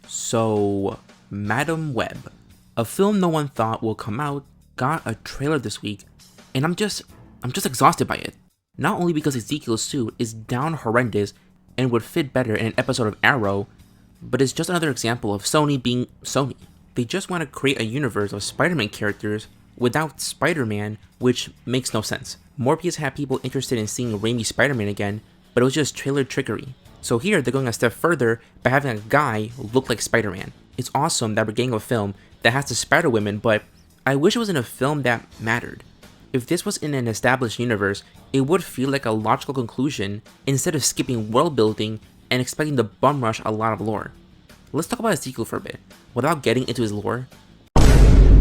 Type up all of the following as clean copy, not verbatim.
So, MadameWeb, a film no one thought will come out, got a trailer this week, and I'm just exhausted by it. Not only because Ezekiel's suit is down horrendous and would fit better in an episode of Arrow, but it's just another example of Sony being Sony. They just want to create a universe of Spider-Man characters without Spider-Man, which makes no sense. Morbius had people interested in seeing Raimi's Spider-Man again, but it was just trailer trickery. So here, they're going a step further by having a guy look like Spider-Man. It's awesome that we're getting a film that has the Spider-Women, but I wish it was in a film that mattered. If this was in an established universe, it would feel like a logical conclusion instead of skipping world building and expecting to bum rush a lot of lore. Let's talk about Ezekiel for a bit, without getting into his lore.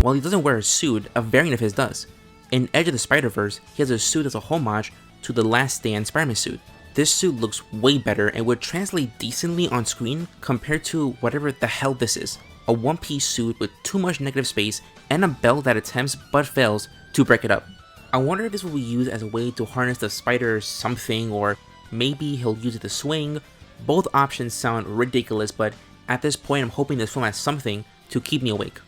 While he doesn't wear a suit, a variant of his does. In Edge of the Spider-Verse, he has a suit that's a homage to the Last Stand Spider-Man suit. This suit looks way better and would translate decently on screen compared to whatever the hell this is. A one-piece suit with too much negative space and a belt that attempts but fails to break it up. I wonder if this will be used as a way to harness the spider something, or maybe he'll use it to swing. Both options sound ridiculous, but at this point I'm hoping this film has something to keep me awake.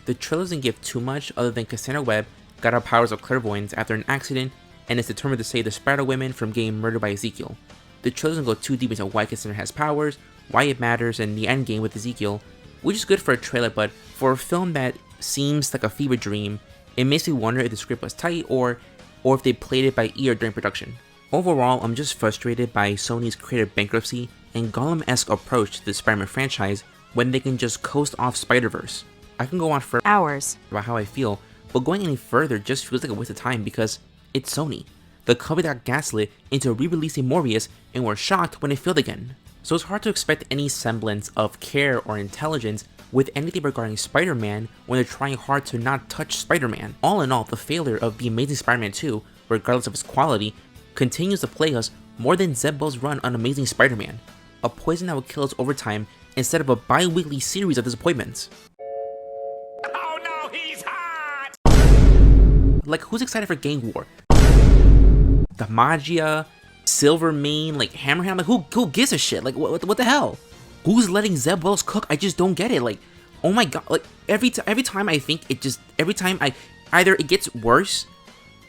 The trailer doesn't give too much other than Cassandra Webb got her powers of clairvoyance after an accident and is determined to save the Spider-Women from getting murdered by Ezekiel. The trailer doesn't go too deep into why Cassandra has powers, why it matters, and the endgame with Ezekiel, which is good for a trailer, but for a film that seems like a fever dream, it makes me wonder if the script was tight or if they played it by ear during production. Overall, I'm just frustrated by Sony's creative bankruptcy and Gollum-esque approach to the Spider-Man franchise when they can just coast off Spider-Verse. I can go on for hours about how I feel, but going any further just feels like a waste of time because it's Sony, the company that got gaslit into re-releasing Morbius and were shocked when it failed again. So it's hard to expect any semblance of care or intelligence with anything regarding Spider-Man when they're trying hard to not touch Spider-Man. All in all, the failure of The Amazing Spider-Man 2, regardless of its quality, continues to plague us more than ZEB's run on Amazing Spider-Man, a poison that will kill us over time instead of a bi-weekly series of disappointments. Oh no, he's hot! Like, who's excited for Gang War? The Magia, Silvermane, like Hammerhand, like who gives a shit? Like what the hell? Who's letting Zeb Wells cook? I just don't get it. Like, oh my god, like every time I think every time I either it gets worse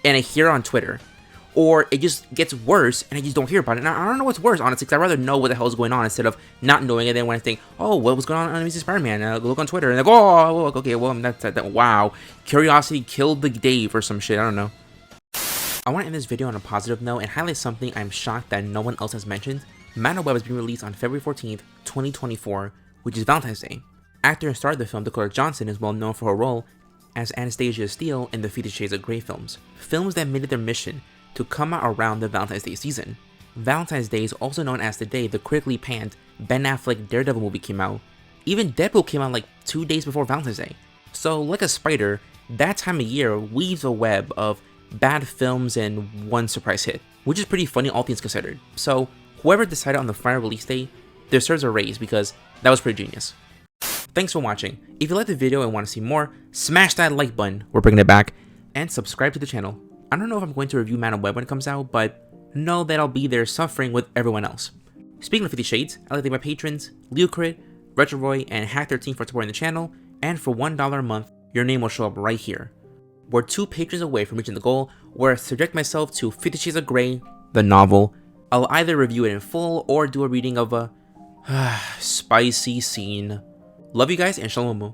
and I hear it on Twitter, or it just gets worse and I just don't hear about it. And I don't know what's worse, honestly, because I'd rather know what the hell is going on instead of not knowing it. Then when I think, oh, what was going on Amazing Spider-Man, and I look on Twitter and I go, oh, okay, well, that wow, curiosity killed the Dave or some shit. I don't know. I want to end this video on a positive note and highlight something I'm shocked that no one else has mentioned. MadameWeb is being released on February 14th, 2024, which is Valentine's Day. Actor and star of the film Dakota Johnson is well known for her role as Anastasia Steele in the 50 Shades of Grey films that made it their mission to come out around the Valentine's Day season. Valentine's Day is also known as the day the critically panned Ben Affleck Daredevil movie came out. Even Deadpool came out like 2 days before Valentine's Day. So like a spider, that time of year weaves a web of bad films and one surprise hit, which is pretty funny all things considered. So whoever decided on the final release date deserves a raise because that was pretty genius. Thanks for watching. If you liked the video and want to see more, smash that like button, we're bringing it back, and subscribe to the channel. I don't know if I'm going to review MadameWeb when it comes out, but know that I'll be there suffering with everyone else. Speaking of 50 Shades, I'd like to thank my patrons, Leocrit, Retroroy, and Hack13 for supporting the channel, and for $1 a month, your name will show up right here. We're 2 patrons away from reaching the goal, where I subject myself to 50 Shades of Grey, the novel. I'll either review it in full or do a reading of a spicy scene. Love you guys and shamalamoomoo.